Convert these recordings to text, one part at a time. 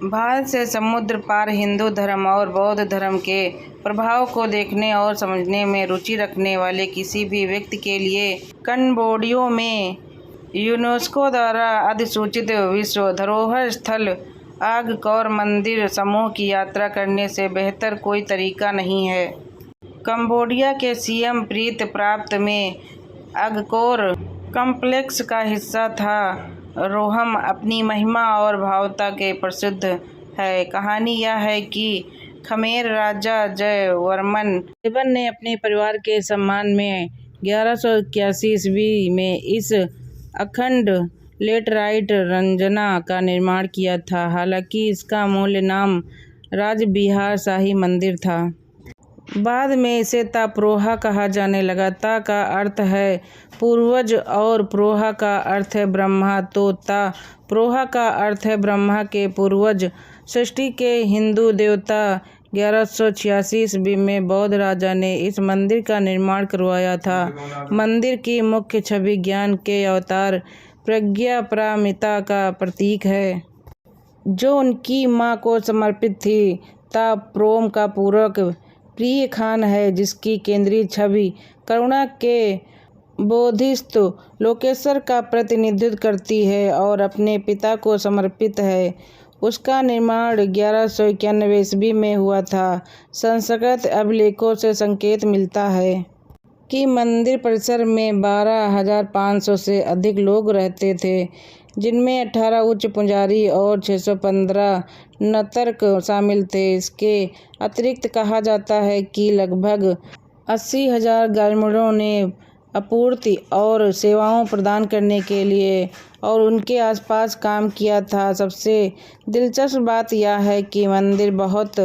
भारत से समुद्र पार हिंदू धर्म और बौद्ध धर्म के प्रभाव को देखने और समझने में रुचि रखने वाले किसी भी व्यक्ति के लिए कंबोडिया में यूनेस्को द्वारा अधिसूचित विश्व धरोहर स्थल अंगकोर मंदिर समूह की यात्रा करने से बेहतर कोई तरीका नहीं है। कंबोडिया के सीएम प्रीत प्राप्त में अंगकोर कॉम्प्लेक्स का हिस्सा था। रोहम अपनी महिमा और भावता के प्रसिद्ध है। कहानी यह है कि खमेर राजा जयवर्मन देवन ने अपने परिवार के सम्मान में 1181 ईस्वी में इस अखंड लेटराइट रंजना का निर्माण किया था। हालांकि इसका मूल नाम राजबिहार शाही मंदिर था। बाद में इसे ताप्रोहा कहा जाने लगा। ता का अर्थ है पूर्वज और प्रोहा का अर्थ है ब्रह्मा, तो ताप्रोहा का अर्थ है ब्रह्मा के पूर्वज, सृष्टि के हिंदू देवता। 1186 ईस्वी में बौद्ध राजा ने इस मंदिर का निर्माण करवाया था। मंदिर की मुख्य छवि ज्ञान के अवतार प्रज्ञा पारमिता का प्रतीक है, जो उनकी मां को समर्पित थी। ताप्रोम का पूरक प्रिय खान है, जिसकी केंद्रीय छवि करुणा के बोधिसत्व लोकेश्वर का प्रतिनिधित्व करती है और अपने पिता को समर्पित है। उसका निर्माण 1191 ईस्वी में हुआ था। संस्कृत अभिलेखों से संकेत मिलता है कि मंदिर परिसर में 12,500 से अधिक लोग रहते थे, जिनमें 18 उच्च पुजारी और 615 नर्तक शामिल थे। इसके अतिरिक्त कहा जाता है कि लगभग 80,000 ग्रामीणों ने आपूर्ति और सेवाओं प्रदान करने के लिए और उनके आसपास काम किया था। सबसे दिलचस्प बात यह है कि मंदिर बहुत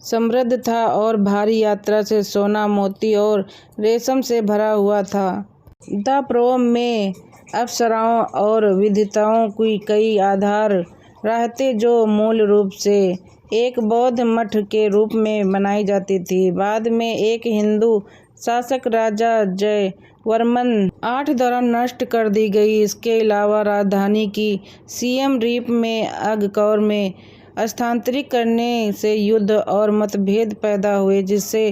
समृद्ध था और भारी यात्रा से सोना, मोती और रेशम से भरा हुआ था। ताप्रोम में अप्सराओं और विद्वताओं की कई आधार रहते, जो मूल रूप से एक बौद्ध मठ के रूप में बनाई जाती थी। बाद में एक हिंदू शासक राजा जयवर्मन 8 द्वारा नष्ट कर दी गई। इसके अलावा राजधानी की सियम रीप में अंगकोर में स्थानांतरित करने से युद्ध और मतभेद पैदा हुए, जिससे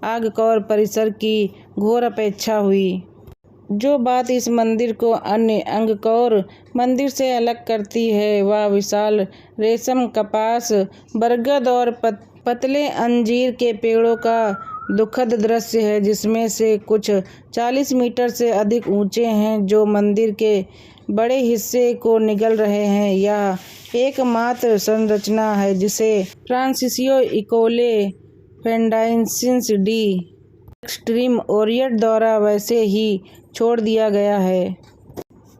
अंगकोर परिसर की घोर अपेक्षा हुई। जो बात इस मंदिर को अन्य अंगकोर मंदिर से अलग करती है, वह विशाल रेशम, कपास, बरगद और पतले अंजीर के पेड़ों का दुखद दृश्य है, जिसमें से कुछ 40 मीटर से अधिक ऊंचे हैं, जो मंदिर के बड़े हिस्से को निगल रहे हैं। यह एकमात्र संरचना है जिसे फ्रांसिस्को इकोले फेंडाइसिस डी एक्सट्रीम ओरिएंट द्वारा वैसे ही छोड़ दिया गया है,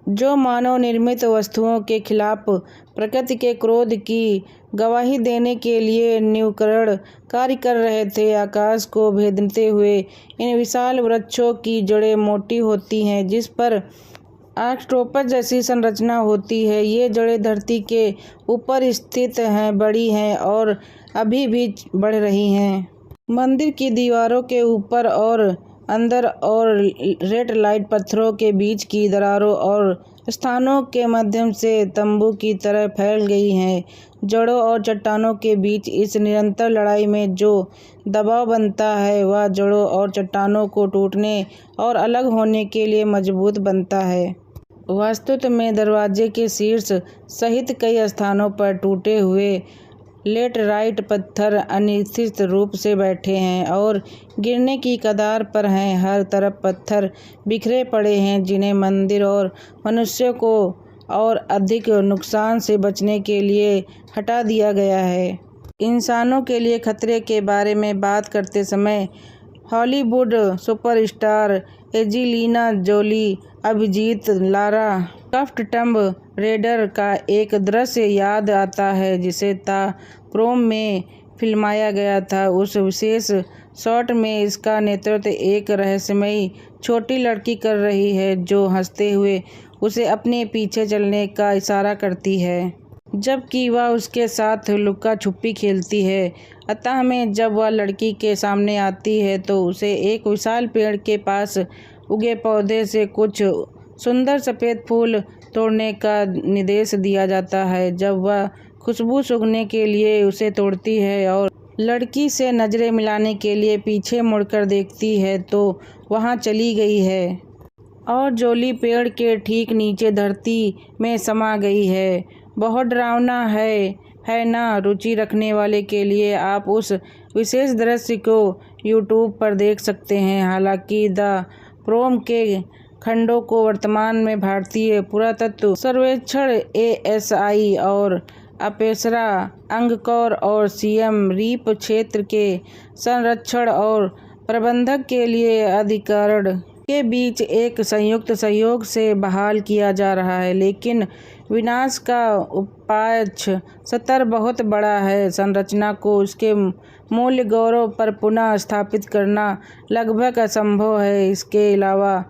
जो मानव निर्मित वस्तुओं के खिलाफ प्रकृति के क्रोध की गवाही देने के लिए न्यूक्लियर कार्य कर रहे थे। आकाश को भेदते हुए इन विशाल वृक्षों की जड़ें मोटी होती हैं, जिस पर ऑक्टोपस जैसी संरचना होती है। ये जड़ें धरती के ऊपर स्थित हैं, बड़ी हैं और अभी भी बढ़ रही हैं। मंदिर की दीवारों के ऊपर और अंदर और रेड लाइट पत्थरों के बीच की दरारों और स्थानों के माध्यम से तंबू की तरह फैल गई हैं। जड़ों और चट्टानों के बीच इस निरंतर लड़ाई में जो दबाव बनता है, वह जड़ों और चट्टानों को टूटने और अलग होने के लिए मजबूत बनता है। वास्तव में दरवाजे के शीर्ष सहित कई स्थानों पर टूटे हुए लेटराइट पत्थर अनिश्चित रूप से बैठे हैं और गिरने की कगार पर हैं। हर तरफ पत्थर बिखरे पड़े हैं, जिन्हें मंदिर और मनुष्यों को और अधिक नुकसान से बचने के लिए हटा दिया गया है। इंसानों के लिए खतरे के बारे में बात करते समय Hollywood superstar Angelina Jolie, Abhijeet, Lara Croft Tomb Raider का एक दृश्य याद आता है, जिसे ताप्रोम में फिल्माया गया था। उस विशेष शॉट में इसका नेतृत्व एक रहस्यमयी छोटी लड़की कर रही है, जो हंसते हुए उसे अपने पीछे चलने का इशारा करती है, जबकि वह उसके साथ लुका छुपी खेलती है। अतः में जब वह लड़की के सामने आती है, तो उसे एक विशाल पेड़ के पास उगे पौधे से कुछ सुंदर सफ़ेद फूल तोड़ने का निर्देश दिया जाता है। जब वह खुशबू सूंघने के लिए उसे तोड़ती है और लड़की से नजरें मिलाने के लिए पीछे मुड़कर देखती है तो वहाँ चली गई है और जोली पेड़ के ठीक नीचे धरती में समा गई है। बहुत डरावना है ना। रुचि रखने वाले के लिए आप उस विशेष दृश्य को यूट्यूब पर देख सकते हैं। हालांकि द प्रोम के खंडों को वर्तमान में भारतीय पुरातत्व सर्वेक्षण ASI और अपेसरा अंगकोर और सियम रीप क्षेत्र के संरक्षण और प्रबंधन के लिए अधिकरण के बीच एक संयुक्त सहयोग से बहाल किया जा रहा है, लेकिन विनाश का उपायक्ष स्तर बहुत बड़ा है। संरचना को उसके मूल गौरव पर पुनः स्थापित करना लगभग असंभव है। इसके अलावा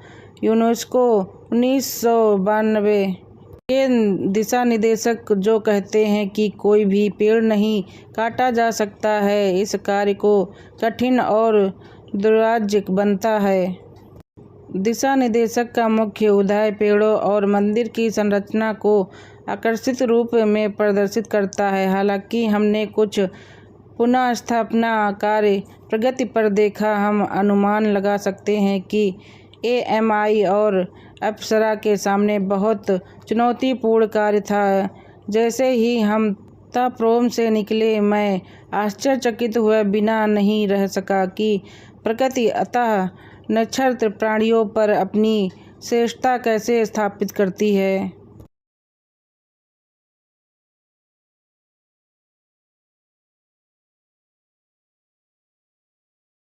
यूनेस्को 1992 के दिशा निर्देशक जो कहते हैं कि कोई भी पेड़ नहीं काटा जा सकता है, इस कार्य को कठिन और दुर्वाज्य बनता है। दिशा निर्देशक का मुख्य उद्देश्य पेड़ों और मंदिर की संरचना को आकर्षित रूप में प्रदर्शित करता है। हालांकि हमने कुछ पुनः स्थापना कार्य प्रगति पर देखा, हम अनुमान लगा सकते हैं कि AMI और अप्सरा के सामने बहुत चुनौतीपूर्ण कार्य था। जैसे ही हम द प्रोम से निकले, मैं आश्चर्यचकित हुए बिना नहीं रह सका कि प्रकृति अतः नक्षत्र प्राणियों पर अपनी श्रेष्ठता कैसे स्थापित करती है।